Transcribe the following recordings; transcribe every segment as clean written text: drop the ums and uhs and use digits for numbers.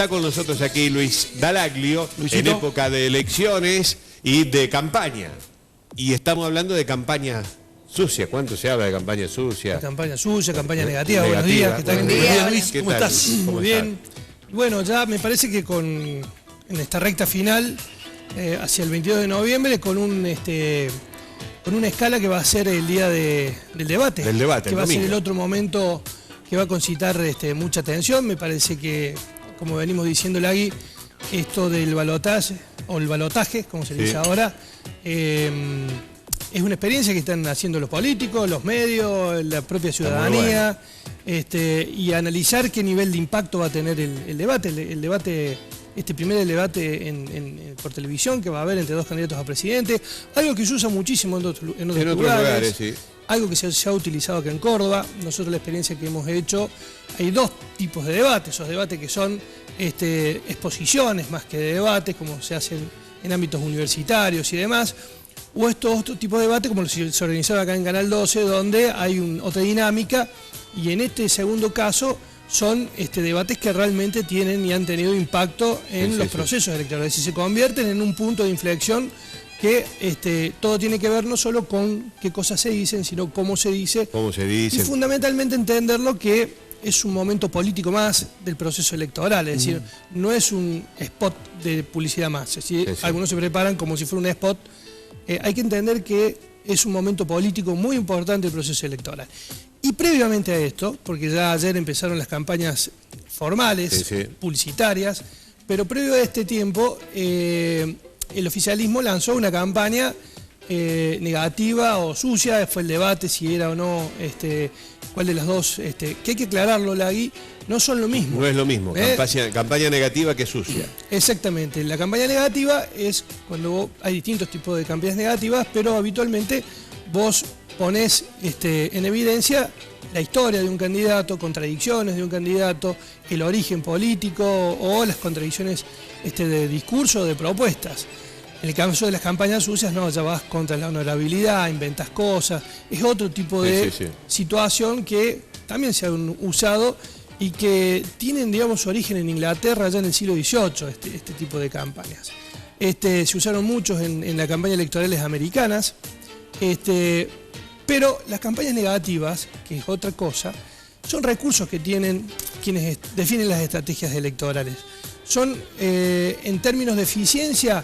Está con nosotros aquí Luis Dalaglio, Luisito. en época de elecciones y de campaña. Y estamos hablando de campaña sucia. ¿Cuánto se habla de campaña sucia? Campaña sucia, campaña negativa. Negativa. Buenos días, ¿qué tal? Buen Buen día. día, Luis. ¿Qué ¿Cómo tal? estás? ¿Cómo Muy bien. Bueno, ya me parece que en esta recta final, hacia el 22 de noviembre, con una escala que va a ser el día del debate. Del debate, que el va a ser domingo. el otro momento que va a concitar mucha atención. Me parece que, como venimos diciendo, Lagui, esto del balotaje, o el balotaje, como se dice ahora, es una experiencia que están haciendo los políticos, los medios, la propia ciudadanía, y analizar qué nivel de impacto va a tener el debate. El debate, primer debate por televisión que va a haber entre dos candidatos a presidente, algo que se usa muchísimo en otros lugares, sí. algo que se ha utilizado acá en Córdoba. Nosotros la experiencia que hemos hecho, hay dos tipos de debates, esos debates que son exposiciones más que de debates, como se hacen en ámbitos universitarios y demás, o estos otros tipos de debates como se organizaba acá en Canal 12, donde hay otra dinámica, y en este segundo caso son debates que realmente tienen y han tenido impacto en los procesos electorales, y se convierten en un punto de inflexión que todo tiene que ver no solo con qué cosas se dicen, sino cómo se dice, y fundamentalmente entenderlo que es un momento político más del proceso electoral, es decir, no es un spot de publicidad más, es decir, algunos se preparan como si fuera un spot. Hay que entender que es un momento político muy importante del proceso electoral. Y previamente a esto, porque ya ayer empezaron las campañas formales, publicitarias, pero previo a este tiempo, el oficialismo lanzó una campaña negativa o sucia. Fue el debate si era o no, cuál de las dos, que hay que aclararlo, Lagui, no son lo mismo. No es lo mismo, campaña negativa que sucia. Exactamente, la campaña negativa es cuando hay distintos tipos de campañas negativas, pero habitualmente vos ponés en evidencia la historia de un candidato, contradicciones de un candidato, el origen político o las contradicciones de discurso o de propuestas. En el caso de las campañas sucias, no, ya vas contra la honorabilidad, inventas cosas, es otro tipo de situación que también se han usado y que tienen, digamos, su origen en Inglaterra ya en el siglo XVIII, este tipo de campañas. Se usaron muchos en las campañas electorales americanas, pero las campañas negativas, que es otra cosa, son recursos que tienen quienes definen las estrategias electorales. Son, en términos de eficiencia,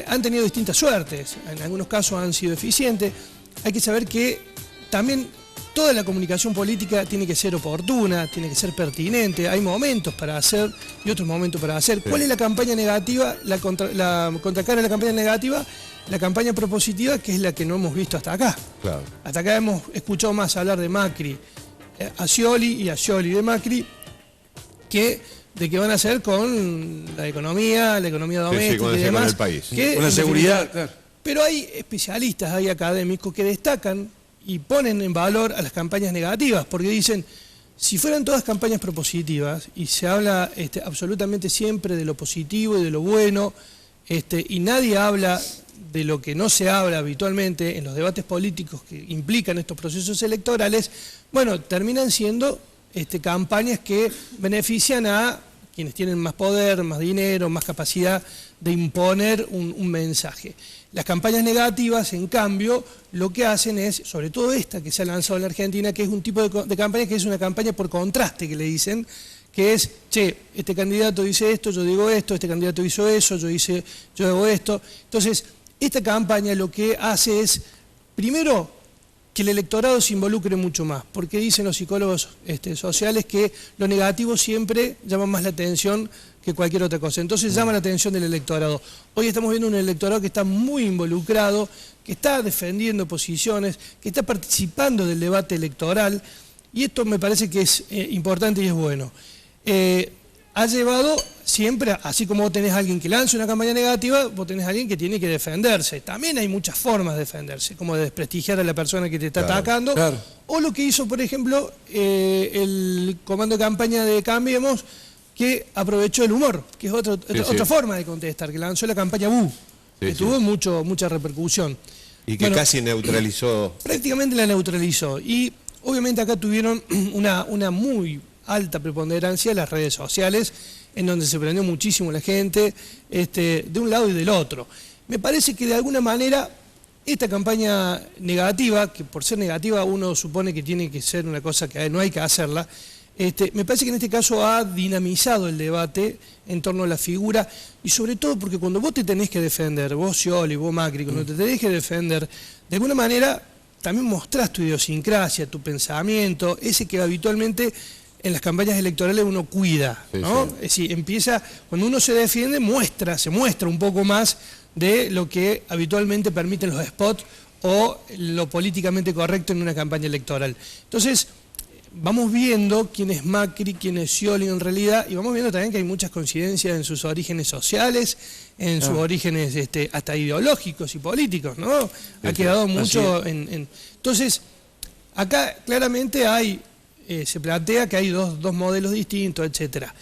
han tenido distintas suertes, en algunos casos han sido eficientes. Hay que saber que también toda la comunicación política tiene que ser oportuna, tiene que ser pertinente, hay momentos para hacer y otros momentos para hacer. ¿Cuál es la campaña negativa? La contracara de la campaña negativa, la campaña propositiva, que es la que no hemos visto hasta acá. Claro. Hasta acá hemos escuchado más hablar de Macri, a Scioli y a Scioli de Macri, que de qué van a hacer con la economía doméstica y demás. Con el país. Con la seguridad, claro. Pero hay especialistas, hay académicos que destacan y ponen en valor a las campañas negativas, porque dicen, si fueran todas campañas propositivas, y se habla absolutamente siempre de lo positivo y de lo bueno, y nadie habla de lo que no se habla habitualmente en los debates políticos que implican estos procesos electorales, bueno, terminan siendo campañas que benefician a quienes tienen más poder, más dinero, más capacidad de imponer un mensaje. Las campañas negativas, en cambio, lo que hacen es, sobre todo esta que se ha lanzado en la Argentina, que es un tipo de campaña que es una campaña por contraste, que le dicen, que es, che, este candidato dice esto, yo digo esto, este candidato hizo eso, yo hago esto. Entonces, esta campaña lo que hace es, primero, que el electorado se involucre mucho más, porque dicen los psicólogos sociales que lo negativo siempre llama más la atención que cualquier otra cosa. Entonces llama la atención del electorado. Hoy estamos viendo un electorado que está muy involucrado, que está defendiendo posiciones, que está participando del debate electoral, y esto me parece que es importante y es bueno. Ha llevado siempre, así como vos tenés a alguien que lanza una campaña negativa, vos tenés a alguien que tiene que defenderse. También hay muchas formas de defenderse, como de desprestigiar a la persona que te está atacando, o lo que hizo, por ejemplo, el comando de campaña de Cambiemos, que aprovechó el humor, que es otra forma de contestar, que lanzó la campaña BU, que tuvo mucha repercusión. Y que casi neutralizó. Prácticamente la neutralizó. Y obviamente acá tuvieron una muy alta preponderancia las redes sociales, en donde se prendió muchísimo la gente, de un lado y del otro. Me parece que de alguna manera esta campaña negativa, que por ser negativa uno supone que tiene que ser una cosa que no hay que hacerla, me parece que en este caso ha dinamizado el debate en torno a la figura y sobre todo porque cuando vos te tenés que defender, vos Scioli, vos Macri, cuando te tenés que defender, de alguna manera también mostrás tu idiosincrasia, tu pensamiento, ese que habitualmente en las campañas electorales uno cuida, ¿no? Sí. Es decir, empieza, cuando uno se defiende, se muestra un poco más de lo que habitualmente permiten los spots o lo políticamente correcto en una campaña electoral. Entonces, vamos viendo quién es Macri, quién es Scioli en realidad, y vamos viendo también que hay muchas coincidencias en sus orígenes sociales, en sus orígenes hasta ideológicos y políticos, ¿no? Ha quedado mucho en... Entonces, acá claramente se plantea que hay dos modelos distintos, etcétera.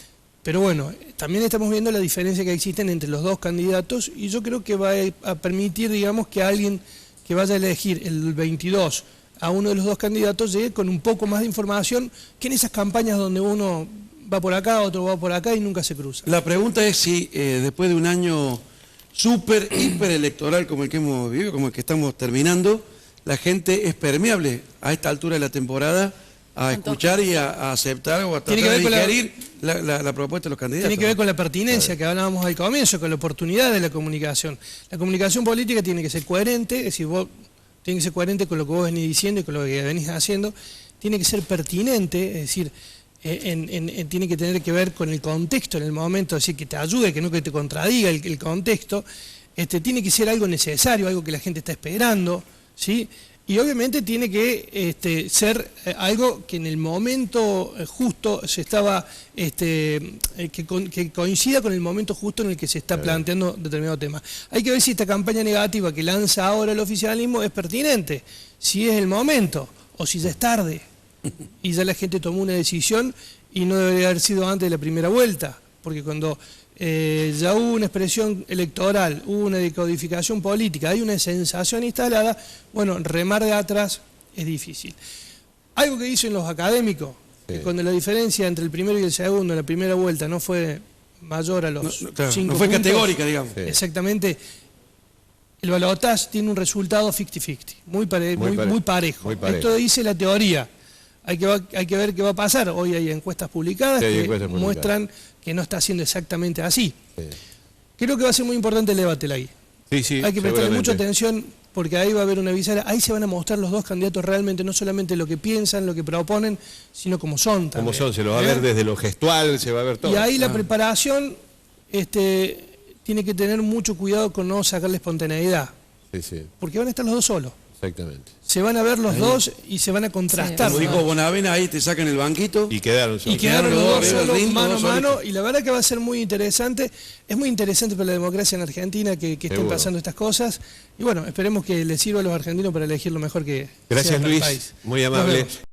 Pero bueno, también estamos viendo la diferencia que existen entre los dos candidatos y yo creo que va a permitir, digamos, que alguien que vaya a elegir el 22 a uno de los dos candidatos llegue con un poco más de información que en esas campañas donde uno va por acá, otro va por acá y nunca se cruza. La pregunta es si después de un año hiper electoral como el que hemos vivido, como el que estamos terminando, la gente es permeable a esta altura de la temporada a escuchar y a aceptar o a tratar de digerir la propuesta de los candidatos. Tiene que ver con la pertinencia que hablábamos al comienzo, con la oportunidad de la comunicación. La comunicación política tiene que ser coherente, es decir, vos tiene que ser coherente con lo que vos venís diciendo y con lo que venís haciendo, tiene que ser pertinente, es decir, tiene que tener que ver con el contexto en el momento, es decir, que te ayude, que no que te contradiga el contexto, tiene que ser algo necesario, algo que la gente está esperando, ¿sí? Y obviamente tiene que ser algo que en el momento justo se estaba, que coincida con el momento justo en el que se está planteando determinado tema. Hay que ver si esta campaña negativa que lanza ahora el oficialismo es pertinente, si es el momento o si ya es tarde y ya la gente tomó una decisión y no debería haber sido antes de la primera vuelta, porque cuando ya hubo una expresión electoral, hubo una decodificación política, hay una sensación instalada, bueno, remar de atrás es difícil. Algo que dicen los académicos, que cuando la diferencia entre el primero y el segundo en la primera vuelta no fue mayor a los 5 puntos, no fue categórica, digamos. Exactamente, el balotaje tiene un resultado 50-50, muy parejo. Esto dice la teoría. Hay que ver qué va a pasar. Hoy hay encuestas publicadas que muestran que no está siendo exactamente así. Sí. Creo que va a ser muy importante el debate ahí. Sí, hay que prestarle mucha atención porque ahí va a haber una bisagra. Ahí se van a mostrar los dos candidatos realmente, no solamente lo que piensan, lo que proponen, sino cómo son también. Cómo son, se lo va a ver desde lo gestual, se va a ver todo. Y ahí la preparación tiene que tener mucho cuidado con no sacarle espontaneidad. Sí. Porque van a estar los dos solos. Exactamente. Se van a ver los dos y se van a contrastar. Como dijo Bonavena, ahí te sacan el banquito. Y quedaron solos. Y quedaron los dos solos, mano a mano. Y la verdad que va a ser muy interesante. Es muy interesante para la democracia en Argentina que estén pasando estas cosas. Y bueno, esperemos que les sirva a los argentinos para elegir lo mejor que Gracias, sea para Luis. el país. Muy amable.